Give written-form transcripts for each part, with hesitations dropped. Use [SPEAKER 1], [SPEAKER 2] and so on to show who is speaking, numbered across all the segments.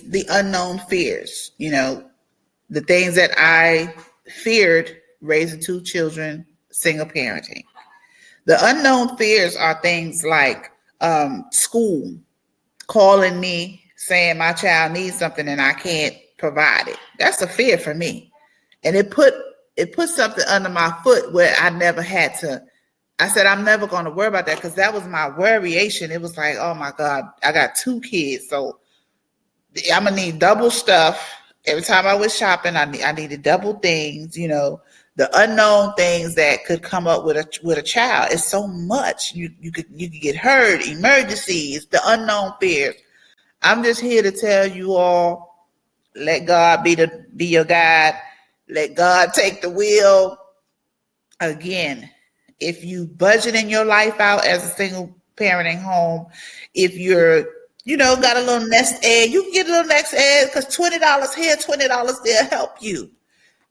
[SPEAKER 1] the unknown fears, the things that I feared raising two children, single parenting. The unknown fears are things like school calling me saying my child needs something and I can't provide it. That's a fear for me. And it put something under my foot where I never had to. I said, I'm never going to worry about that because that was my worryation. It was like, oh my God, I got two kids. So I'm going to need double stuff. Every time I was shopping, I needed double things, the unknown things that could come up with a child. It's so much. You could get hurt, emergencies, the unknown fears. I'm just here to tell you all, let God be your guide. Let God take the wheel. Again, if you budgeting your life out as a single parenting home, if you're, got a little nest egg, you can get a little nest egg because $20 here, $20 there help you.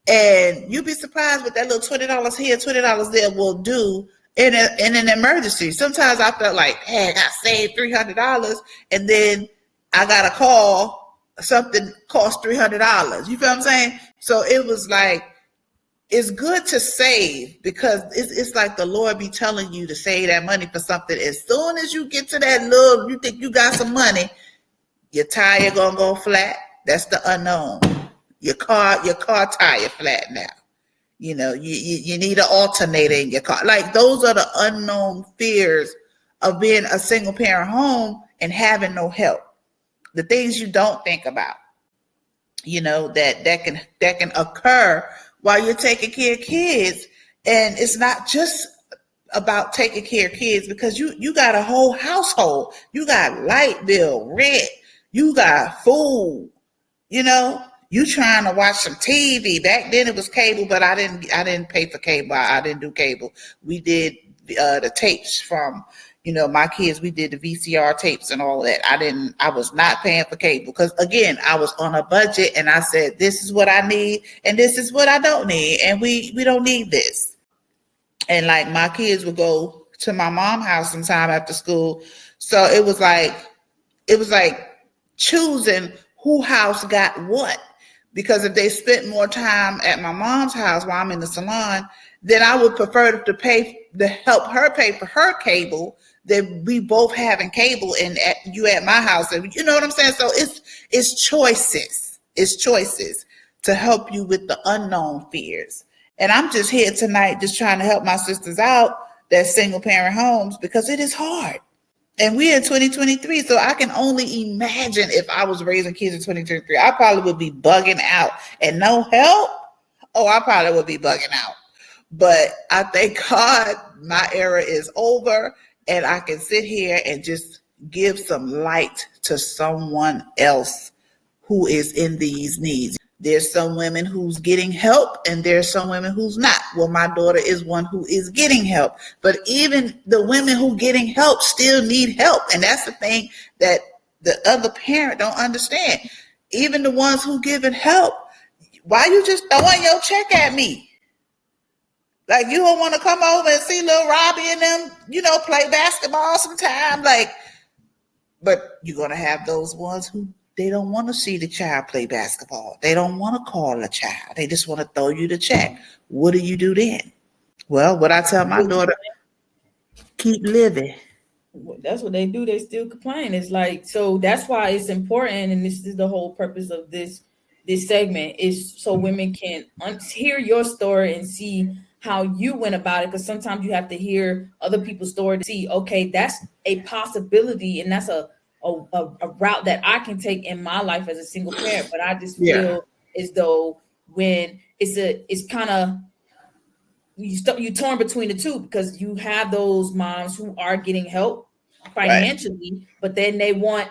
[SPEAKER 1] And you'd be surprised what that little $20 here, $20 there will do in an emergency. Sometimes I felt like, hey, I got saved $300 and then I got a call, something cost $300. You feel what I'm saying? So it was like, it's good to save because it's like the Lord be telling you to save that money for something. As soon as you get to that little, you think you got some money, your tire gonna go flat. That's the unknown. Your car tire flat now. You need an alternator in your car. Like those are the unknown fears of being a single parent home and having no help. The things you don't think about, that can occur while you're taking care of kids. And it's not just about taking care of kids because you got a whole household. You got light bill, rent, you got food, you trying to watch some TV. Back then it was cable, but I didn't pay for cable. I didn't do cable. We did the tapes from, my kids, we did the VCR tapes and all that. I was not paying for cable because again, I was on a budget and I said, this is what I need and this is what I don't need. And we don't need this. And like my kids would go to my mom's house sometime after school. So it was like choosing who house got what. Because if they spent more time at my mom's house while I'm in the salon, then I would prefer to help her pay for her cable than we both having cable and you at my house. And you know what I'm saying? So it's choices. It's choices to help you with the unknown fears. And I'm just here tonight just trying to help my sisters out that single parent homes because it is hard. And we're in 2023, so I can only imagine if I was raising kids in 2023, I probably would be bugging out and no help. Oh, I probably would be bugging out. But I thank God my era is over and I can sit here and just give some light to someone else who is in these needs. There's some women who's getting help and there's some women who's not. Well, my daughter is one who is getting help, but even the women who getting help still need help. And that's the thing that the other parent don't understand. Even the ones who giving help, why you just throwing your check at me? Like you don't want to come over and see little Robbie and them, play basketball sometime. But you're going to have those ones who they don't want to see the child play basketball. They don't want to call a child. They just want to throw you the check. What do you do then? Well, what I tell my daughter, keep living.
[SPEAKER 2] That's what they do. They still complain. It's like, so that's why it's important. And this is the whole purpose of this segment is so women can hear your story and see how you went about it. Because sometimes you have to hear other people's story to see, okay, that's a possibility. And that's a route that I can take in my life as a single parent, but I just feel as though when it's kind of you torn between the two because you have those moms who are getting help financially, right, but then they want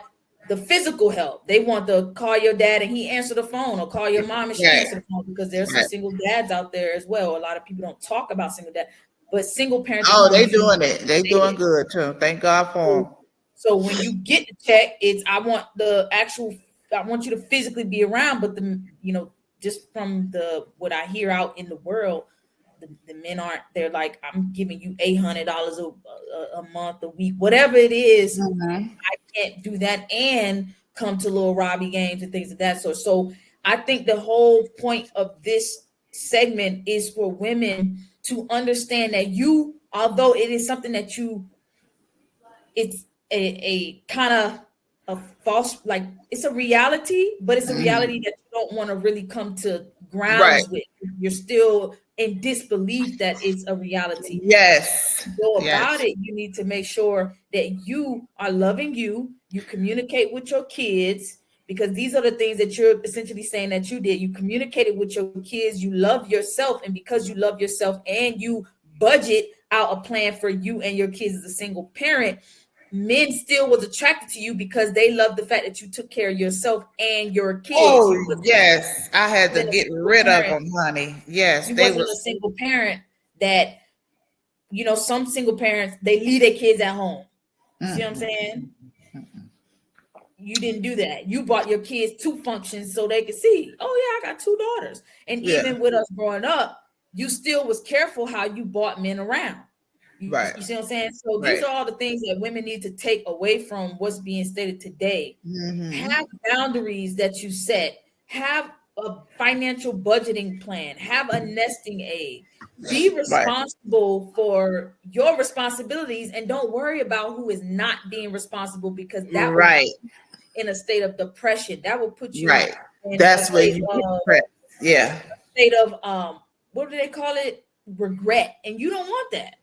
[SPEAKER 2] the physical help. They want to call your dad and he answer the phone, or call your mom and she answer the phone, because there's some single dads out there as well. A lot of people don't talk about single dad, but single parents.
[SPEAKER 1] Oh, they doing it. They doing good too. Thank God for them.
[SPEAKER 2] So when you get the check, I want you to physically be around, but just from what I hear out in the world, the men aren't. They're like, I'm giving you $800 a month, a week, whatever it is. Mm-hmm. I can't do that and come to little Robbie games and things of that sort. So I think the whole point of this segment is for women to understand that you, although it is something that it's a kind of a false, like it's a reality, but it's a reality that you don't want to really come to grounds with. You're still in disbelief that it's a reality.
[SPEAKER 1] Yes.
[SPEAKER 2] Go about it, you need to make sure that you are loving you communicate with your kids, because these are the things that you're essentially saying that you did. You communicated with your kids, you love yourself, and because you love yourself and you budget out a plan for you and your kids as a single parent, men still was attracted to you because they love the fact that you took care of yourself and your kids.
[SPEAKER 1] Oh, yes. I had to get rid of them, honey. Yes.
[SPEAKER 2] You wasn't a single parent that, you know, some single parents, they leave their kids at home. You see what I'm saying? You didn't do that. You brought your kids to functions so they could see, oh yeah, I got 2 daughters. And even with us growing up, you still was careful how you brought men around. You see what I'm saying? So these are all the things that women need to take away from what's being stated today. Have boundaries that you set. Have a financial budgeting plan. Have a nesting egg. Be responsible for your responsibilities, and don't worry about who is not being responsible, because that will put you in a state of depression. That will put you in
[SPEAKER 1] that's
[SPEAKER 2] a
[SPEAKER 1] where
[SPEAKER 2] state
[SPEAKER 1] you
[SPEAKER 2] of,
[SPEAKER 1] get
[SPEAKER 2] state of what do they call it? Regret. And you don't want that.